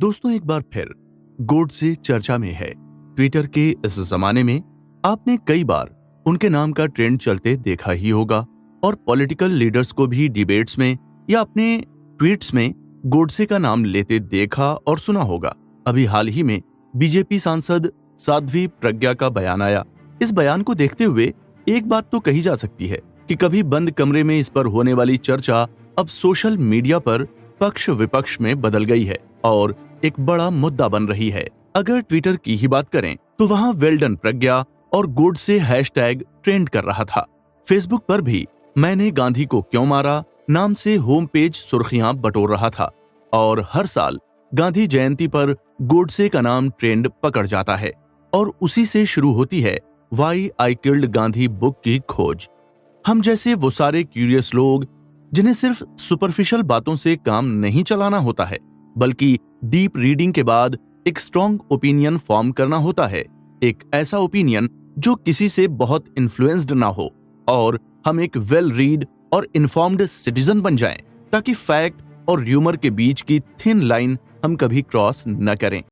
दोस्तों, एक बार फिर गोडसे चर्चा में है। ट्विटर के इस जमाने में आपने कई बार उनके नाम का ट्रेंड चलते देखा ही होगा और पॉलिटिकल लीडर्स को भी डिबेट्स में या अपने ट्वीट्स में गोडसे का नाम लेते देखा और सुना होगा। अभी हाल ही में बीजेपी सांसद साध्वी प्रज्ञा का बयान आया। इस बयान को देखते हुए एक बात तो कही जा सकती है कि कभी बंद कमरे में इस पर होने वाली चर्चा अब सोशल मीडिया पर पक्ष विपक्ष में बदल गई है और एक बड़ा मुद्दा बन रही है। अगर ट्विटर की ही बात करें तो वहां वेल डन प्रज्ञा और गोडसे हैशटैग ट्रेंड कर रहा था। फेसबुक पर भी मैंने गांधी को क्यों मारा नाम से होम पेज सुर्खियां बटोर रहा था और हर साल गांधी जयंती पर गोडसे का नाम ट्रेंड पकड़ जाता है और उसी से शुरू होती है why I killed Gandhi book की खोज। हम जैसे वो सारे क्यूरियस लोग जिन्हें सिर्फ सुपरफिशियल बातों से काम नहीं चलाना होता है बल्कि डीप रीडिंग के बाद एक स्ट्रॉन्ग ओपिनियन फॉर्म करना होता है, एक ऐसा ओपिनियन जो किसी से बहुत इन्फ्लुएंस्ड ना हो और हम एक वेल रीड और इन्फॉर्म्ड सिटीजन बन जाएं ताकि फैक्ट और र्यूमर के बीच की थिन लाइन हम कभी क्रॉस न करें।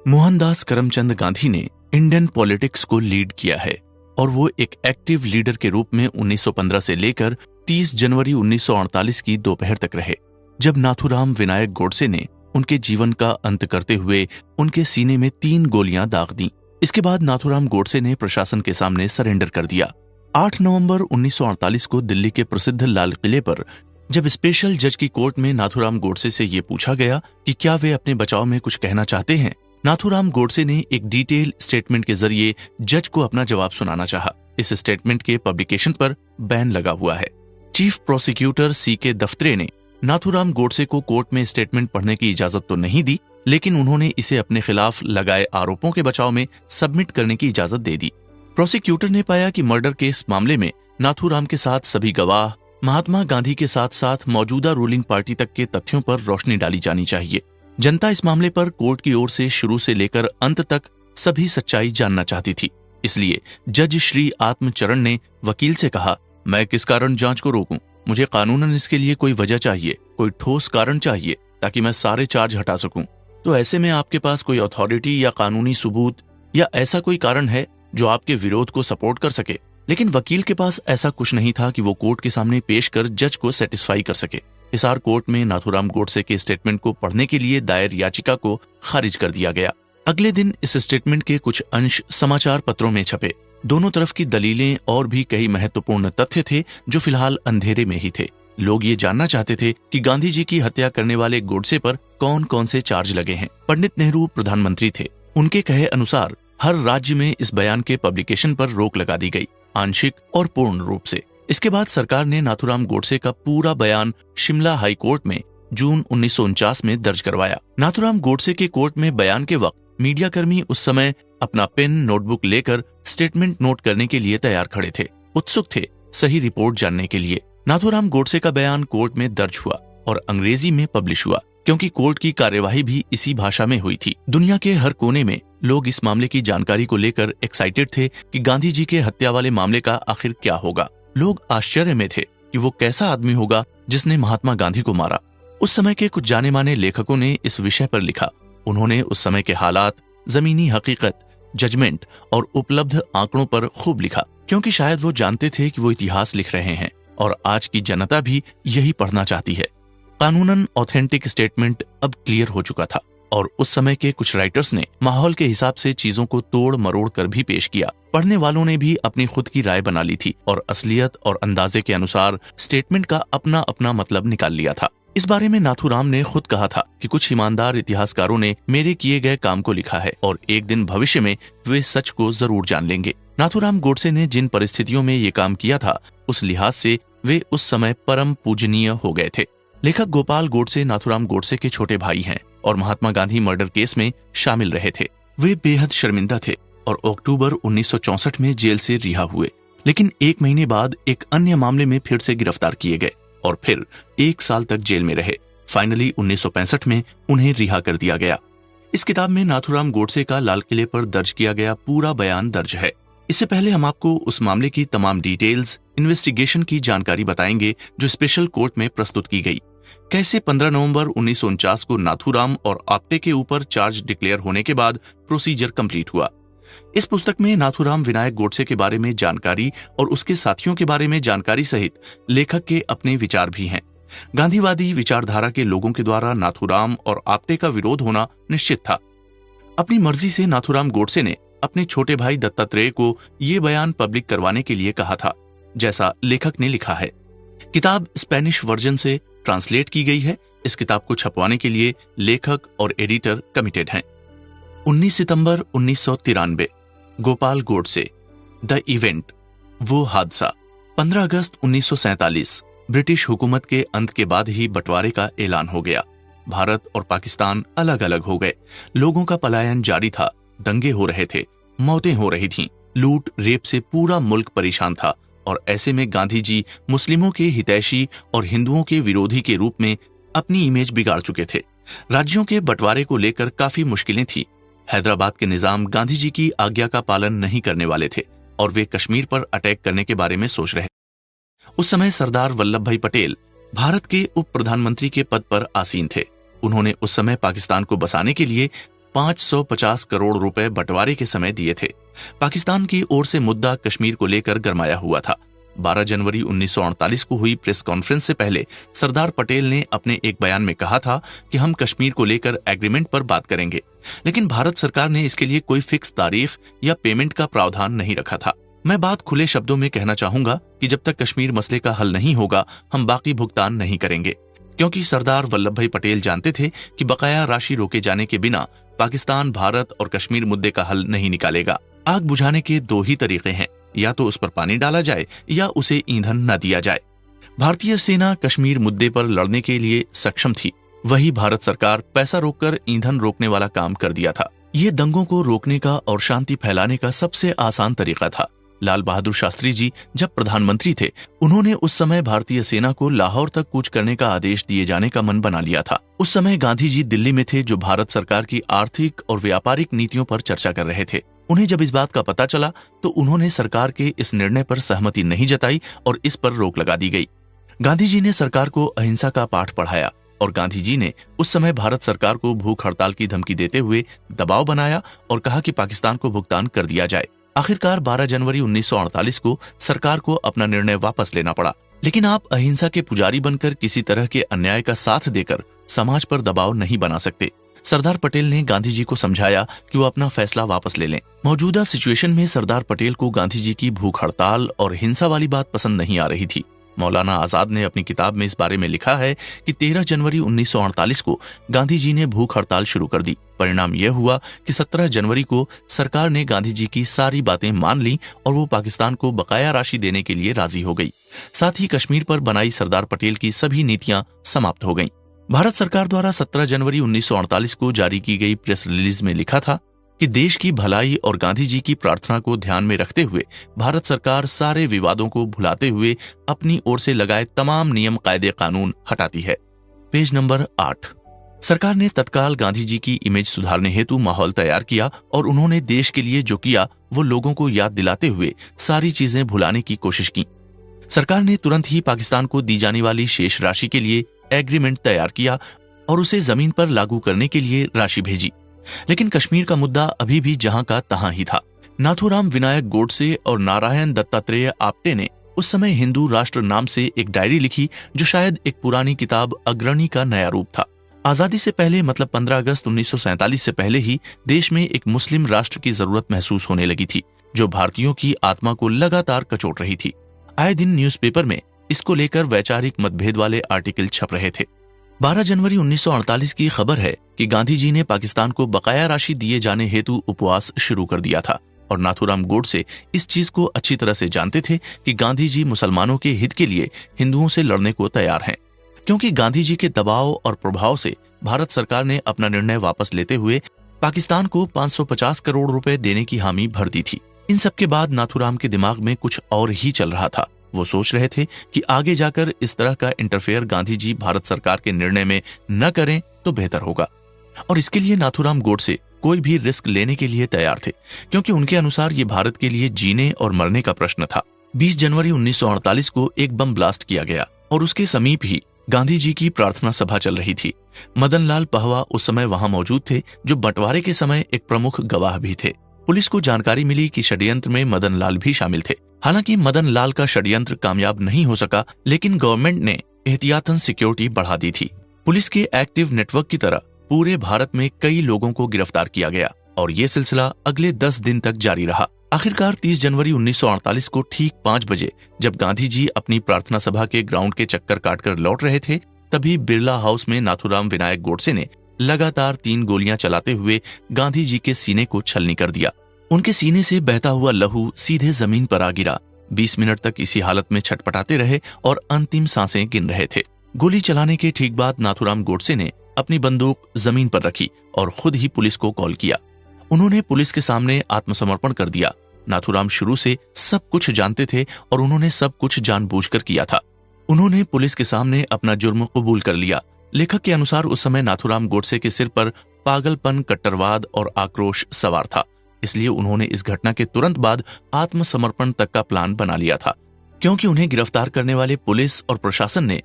मोहनदास करमचंद गांधी ने इंडियन पॉलिटिक्स को लीड किया है और वो एक एक्टिव लीडर के रूप में 1915 से लेकर 30 जनवरी 1948 की दोपहर तक रहे, जब नाथूराम विनायक गोडसे ने उनके जीवन का अंत करते हुए उनके सीने में 3 गोलियां दाग दी। इसके बाद नाथूराम गोडसे ने प्रशासन के सामने सरेंडर कर दिया। 8 नवंबर 1948 को दिल्ली के प्रसिद्ध लाल किले पर जब स्पेशल जज की कोर्ट में नाथूराम गोडसे से ये पूछा गया कि क्या वे अपने बचाव में कुछ कहना चाहते हैं, नाथूराम गोडसे ने एक डिटेल स्टेटमेंट के जरिए जज को अपना जवाब सुनाना चाहा। इस स्टेटमेंट के पब्लिकेशन पर बैन लगा हुआ है। चीफ प्रोसिक्यूटर सीके दफ्तरे ने नाथूराम गोडसे को कोर्ट में स्टेटमेंट पढ़ने की इजाजत तो नहीं दी, लेकिन उन्होंने इसे अपने खिलाफ लगाए आरोपों के बचाव में सबमिट करने की इजाजत दे दी। प्रोसिक्यूटर ने पाया कि मर्डर केस मामले में नाथूराम के साथ सभी गवाह, महात्मा गांधी के साथ साथ मौजूदा रूलिंग पार्टी तक के तथ्यों पर रोशनी डाली जानी चाहिए। जनता इस मामले पर कोर्ट की ओर से शुरू से लेकर अंत तक सभी सच्चाई जानना चाहती थी। इसलिए जज श्री आत्मचरण ने वकील से कहा, मैं किस कारण जांच को रोकूं? मुझे कानूनन इसके लिए कोई वजह चाहिए, कोई ठोस कारण चाहिए ताकि मैं सारे चार्ज हटा सकूं। तो ऐसे में आपके पास कोई अथॉरिटी या कानूनी सबूत या ऐसा कोई कारण है जो आपके विरोध को सपोर्ट कर सके? लेकिन वकील के पास ऐसा कुछ नहीं था कि वो कोर्ट के सामने पेश कर जज को सेटिस्फाई कर सके। हिसार कोर्ट में नाथूराम गोडसे के स्टेटमेंट को पढ़ने के लिए दायर याचिका को खारिज कर दिया गया। अगले दिन इस स्टेटमेंट के कुछ अंश समाचार पत्रों में छपे। दोनों तरफ की दलीलें और भी कई महत्वपूर्ण तथ्य थे जो फिलहाल अंधेरे में ही थे। लोग ये जानना चाहते थे कि गांधी जी की हत्या करने वाले गोडसे पर कौन कौन से चार्ज लगे हैं। पंडित नेहरू प्रधानमंत्री थे। उनके कहे अनुसार हर राज्य में इस बयान के पब्लिकेशन पर रोक लगा दी गई, आंशिक और पूर्ण रूप से। इसके बाद सरकार ने नाथूराम गोडसे का पूरा बयान शिमला हाई कोर्ट में जून 1949 में दर्ज करवाया। नाथूराम गोडसे के कोर्ट में बयान के वक्त मीडिया कर्मी उस समय अपना पेन नोटबुक लेकर स्टेटमेंट नोट करने के लिए तैयार खड़े थे, उत्सुक थे सही रिपोर्ट जानने के लिए। नाथूराम गोडसे का बयान कोर्ट में दर्ज हुआ और अंग्रेजी में पब्लिश हुआ, क्योंकि कोर्ट की कार्यवाही भी इसी भाषा में हुई थी। दुनिया के हर कोने में लोग इस मामले की जानकारी को लेकर एक्साइटेड थे कि गांधी जी के हत्या वाले मामले का आखिर क्या होगा। लोग आश्चर्य में थे कि वो कैसा आदमी होगा जिसने महात्मा गांधी को मारा। उस समय के कुछ जाने माने लेखकों ने इस विषय पर लिखा। उन्होंने उस समय के हालात, जमीनी हकीकत, जजमेंट और उपलब्ध आंकड़ों पर खूब लिखा, क्योंकि शायद वो जानते थे कि वो इतिहास लिख रहे हैं और आज की जनता भी यही पढ़ना चाहती है। कानूनन ऑथेंटिक स्टेटमेंट अब क्लियर हो चुका था और उस समय के कुछ राइटर्स ने माहौल के हिसाब से चीजों को तोड़ मरोड़ कर भी पेश किया। पढ़ने वालों ने भी अपनी खुद की राय बना ली थी और असलियत और अंदाजे के अनुसार स्टेटमेंट का अपना अपना मतलब निकाल लिया था। इस बारे में नाथूराम ने खुद कहा था कि कुछ ईमानदार इतिहासकारों ने मेरे किए गए काम को लिखा है और एक दिन भविष्य में वे सच को जरूर जान लेंगे। नाथूराम गोडसे ने जिन परिस्थितियों में ये काम किया था, उस लिहाज से वे उस समय परम पूजनीय हो गए थे। लेखक गोपाल गोडसे नाथूराम गोडसे के छोटे भाई हैं और महात्मा गांधी मर्डर केस में शामिल रहे थे। वे बेहद शर्मिंदा थे और अक्टूबर 1964 में जेल से रिहा हुए, लेकिन 1 महीने बाद एक अन्य मामले में फिर से गिरफ्तार किए गए और फिर 1 साल तक जेल में रहे। फाइनली 1965 में उन्हें रिहा कर दिया गया। इस किताब में नाथूराम गोडसे का लाल किले पर दर्ज किया गया पूरा बयान दर्ज है। इससे पहले हम आपको उस मामले की तमाम डिटेल्स, इन्वेस्टिगेशन की जानकारी बताएंगे जो स्पेशल कोर्ट में प्रस्तुत की गई। कैसे 15 नवंबर 1949 को नाथूराम और आप्टे के ऊपर चार्ज डिक्लेयर होने के बाद प्रोसीजर कंप्लीट हुआ। इस पुस्तक में नाथूराम विनायक गोडसे के बारे में जानकारी और उसके साथियों के बारे में जानकारी सहित लेखक के अपने विचार भी हैं। गांधीवादी विचारधारा के लोगों के द्वारा नाथूराम और आप्टे का विरोध होना निश्चित था। अपनी मर्जी से नाथूराम गोडसे ने अपने छोटे भाई दत्तात्रेय को ये बयान पब्लिक करवाने के लिए कहा था, जैसा लेखक ने लिखा है। किताब स्पेनिश वर्जन से ट्रांसलेट की गई है। इस किताब को छपवाने के लिए लेखक और एडिटर कमिटेड हैं। 19 सितंबर 1993, गोपाल गोडसे, द इवेंट, वो हादसा। 15 अगस्त 1947, ब्रिटिश हुकूमत के अंत के बाद ही बंटवारे का ऐलान हो गया। भारत और पाकिस्तान अलग अलग हो गए। लोगों का पलायन जारी था, दंगे हो रहे थे, मौतें हो रही थीं, लूट रेप से पूरा मुल्क परेशान था। और ऐसे में गांधी जी मुस्लिमों के हितैषी और हिंदुओं के विरोधी के रूप में अपनी इमेज बिगाड़ चुके थे। राज्यों के बंटवारे को लेकर काफी मुश्किलें थी। हैदराबाद के निजाम गांधी जी की आज्ञा का पालन नहीं करने वाले थे और वे कश्मीर पर अटैक करने के बारे में सोच रहे। उस समय सरदार वल्लभ भाई पटेल भारत के उप प्रधानमंत्री के पद पर आसीन थे। उन्होंने उस समय पाकिस्तान को बसाने के लिए 550 करोड़ रुपए बंटवारे के समय दिए थे। पाकिस्तान की ओर से मुद्दा कश्मीर को लेकर गरमाया हुआ था। 12 जनवरी 1948 को हुई प्रेस कॉन्फ्रेंस से पहले सरदार पटेल ने अपने एक बयान में कहा था कि हम कश्मीर को लेकर एग्रीमेंट पर बात करेंगे, लेकिन भारत सरकार ने इसके लिए कोई फिक्स तारीख या पेमेंट का प्रावधान नहीं रखा था। मैं बात खुले शब्दों में कहना चाहूंगा कि जब तक कश्मीर मसले का हल नहीं होगा, हम बाकी भुगतान नहीं करेंगे, क्योंकि सरदार वल्लभ भाई पटेल जानते थे कि बकाया राशि रोके जाने के बिना पाकिस्तान भारत और कश्मीर मुद्दे का हल नहीं निकालेगा। आग बुझाने के दो ही तरीके हैं, या तो उस पर पानी डाला जाए या उसे ईंधन न दिया जाए। भारतीय सेना कश्मीर मुद्दे पर लड़ने के लिए सक्षम थी, वही भारत सरकार पैसा रोककर ईंधन रोकने वाला काम कर दिया था। ये दंगों को रोकने का और शांति फैलाने का सबसे आसान तरीका था। लाल बहादुर शास्त्री जी जब प्रधानमंत्री थे, उन्होंने उस समय भारतीय सेना को लाहौर तक कूच करने का आदेश दिए जाने का मन बना लिया था। उस समय गांधी जी दिल्ली में थे, जो भारत सरकार की आर्थिक और व्यापारिक नीतियों पर चर्चा कर रहे थे। उन्हें जब इस बात का पता चला तो उन्होंने सरकार के इस निर्णय पर सहमति नहीं जताई और इस पर रोक लगा दी गई। गांधी जी ने सरकार को अहिंसा का पाठ पढ़ाया और गांधी जी ने उस समय भारत सरकार को भूख हड़ताल की धमकी देते हुए दबाव बनाया और कहा कि पाकिस्तान को भुगतान कर दिया जाए। आखिरकार 12 जनवरी 1948 को सरकार को अपना निर्णय वापस लेना पड़ा। लेकिन आप अहिंसा के पुजारी बनकर किसी तरह के अन्याय का साथ देकर समाज पर दबाव नहीं बना सकते। सरदार पटेल ने गांधी जी को समझाया कि वो अपना फैसला वापस ले लें। मौजूदा सिचुएशन में सरदार पटेल को गांधी जी की भूख हड़ताल और हिंसा वाली बात पसंद नहीं आ रही थी। मौलाना आजाद ने अपनी किताब में इस बारे में लिखा है कि 13 जनवरी 1948 को गांधी जी ने भूख हड़ताल शुरू कर दी। परिणाम यह हुआ कि 17 जनवरी को सरकार ने गांधी जी की सारी बातें मान ली और वो पाकिस्तान को बकाया राशि देने के लिए राजी हो गई। साथ ही कश्मीर पर बनाई सरदार पटेल की सभी नीतियां समाप्त हो गईं। भारत सरकार द्वारा 17 जनवरी 1948 को जारी की गई प्रेस रिलीज में लिखा था कि देश की भलाई और गांधी जी की प्रार्थना को ध्यान में रखते हुए भारत सरकार सारे विवादों को भुलाते हुए अपनी ओर से लगाए तमाम नियम कायदे कानून हटाती है। Page number 8। सरकार ने तत्काल गांधी जी की इमेज सुधारने हेतु माहौल तैयार किया और उन्होंने देश के लिए जो किया वो लोगों को याद दिलाते हुए सारी चीजें भुलाने की कोशिश की। सरकार ने तुरंत ही पाकिस्तान को दी जाने वाली शेष राशि के लिए एग्रीमेंट तैयार किया और उसे जमीन पर लागू करने के लिए राशि भेजी। लेकिन कश्मीर का मुद्दा अभी भी जहां का तहां ही था। नाथूराम विनायक गोडसे और नारायण दत्तात्रेय आप्टे ने उस समय हिंदू राष्ट्र नाम से एक डायरी लिखी, जो शायद एक पुरानी किताब अग्रणी का नया रूप था। आजादी से पहले, मतलब 15 अगस्त 1947 से पहले ही देश में एक मुस्लिम राष्ट्र की जरूरत महसूस होने लगी थी, जो भारतीयों की आत्मा को लगातार कचोट रही थी। आए दिन न्यूज़पेपर में इसको लेकर वैचारिक मतभेद वाले आर्टिकल छप रहे थे। 12 जनवरी 1948 की खबर है कि गांधी जी ने पाकिस्तान को बकाया राशि दिए जाने हेतु उपवास शुरू कर दिया था और नाथूराम गोडसे इस चीज को अच्छी तरह से जानते थे कि गांधी जी मुसलमानों के हित के लिए हिंदुओं से लड़ने को तैयार हैं, क्योंकि गांधी जी के दबाव और प्रभाव से भारत सरकार ने अपना निर्णय वापस लेते हुए पाकिस्तान को 550 करोड़ रुपए देने की हामी भर दी थी। इन सब के बाद नाथूराम के दिमाग में कुछ और ही चल रहा था। वो सोच रहे थे कि आगे जाकर इस तरह का इंटरफेयर गांधी जी भारत सरकार के निर्णय में न करें तो बेहतर होगा, और इसके लिए नाथूराम गोडसे कोई भी रिस्क लेने के लिए तैयार थे, क्योंकि उनके अनुसार ये भारत के लिए जीने और मरने का प्रश्न था। 20 जनवरी 1948 को एक बम ब्लास्ट किया गया और उसके समीप ही गांधी जी की प्रार्थना सभा चल रही थी। मदन लाल पहवा उस समय वहां मौजूद थे, जो बंटवारे के समय एक प्रमुख गवाह भी थे। पुलिस को जानकारी मिली कि षड्यंत्र में मदन लाल भी शामिल थे। हालांकि मदन लाल का षड्यंत्र कामयाब नहीं हो सका, लेकिन गवर्नमेंट ने एहतियातन सिक्योरिटी बढ़ा दी थी। पुलिस के एक्टिव नेटवर्क की तरह पूरे भारत में कई लोगों को गिरफ्तार किया गया और ये सिलसिला अगले 10 दिन तक जारी रहा। आखिरकार 30 जनवरी 1948 को ठीक 5 बजे जब गांधी जी अपनी प्रार्थना सभा के ग्राउंड के चक्कर काटकर लौट रहे थे, तभी बिरला हाउस में नाथूराम विनायक गोडसे ने लगातार 3 गोलियां चलाते हुए गांधी जी के सीने को छलनी कर दिया। उनके सीने से बहता हुआ लहू सीधे जमीन पर आ गिरा। 20 मिनट तक इसी हालत में छटपटाते रहे और अंतिम सांसें गिन रहे थे। गोली चलाने के ठीक बाद नाथूराम गोडसे ने अपनी बंदूक जमीन पर रखी और खुद ही पुलिस को कॉल किया। उन्होंने पुलिस के सामने आत्मसमर्पण कर दिया। नाथूराम शुरू से सब कुछ जानते थे और उन्होंने सब कुछ जानबूझकर किया था। उन्होंने पुलिस के सामने अपना जुर्म कबूल कर लिया। लेखक के अनुसार उस समय नाथूराम गोडसे के सिर पर पागलपन, कट्टरवाद और आक्रोश सवार था, इसलिए उन्होंने इस घटना के तुरंत बाद आत्मसमर्पण तक का प्लान बना लिया था। क्योंकि उन्हें गिरफ्तार करने वाले पुलिस और प्रशासन ने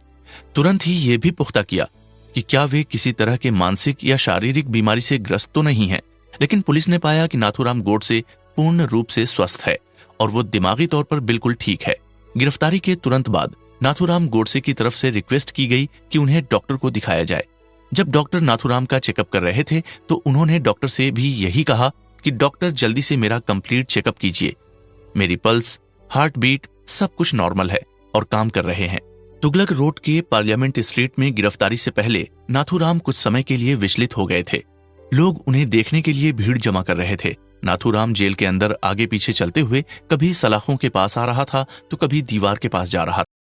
तुरंत ही ये भी पुख्ता किया कि क्या वे किसी तरह के मानसिक या शारीरिक बीमारी से ग्रस्त तो नहीं है। लेकिन पुलिस ने पाया कि नाथूराम गोडसे पूर्ण रूप से स्वस्थ है और वो दिमागी तौर पर बिल्कुल ठीक है। गिरफ्तारी के तुरंत बाद नाथूराम गोडसे की तरफ से रिक्वेस्ट की गई कि उन्हें डॉक्टर को दिखाया जाए। जब डॉक्टर नाथूराम का चेकअप कर रहे थे तो उन्होंने डॉक्टर से भी यही कहा कि डॉक्टर जल्दी से मेरा कंप्लीट चेकअप कीजिए। मेरी पल्स, हार्ट बीट सब कुछ नॉर्मल है और काम कर रहे हैं। तुगलक रोड के पार्लियामेंट स्ट्रीट में गिरफ्तारी से पहले नाथूराम कुछ समय के लिए विचलित हो गए थे। लोग उन्हें देखने के लिए भीड़ जमा कर रहे थे। नाथूराम जेल के अंदर आगे पीछे चलते हुए कभी सलाखों के पास आ रहा था तो कभी दीवार के पास जा रहा था।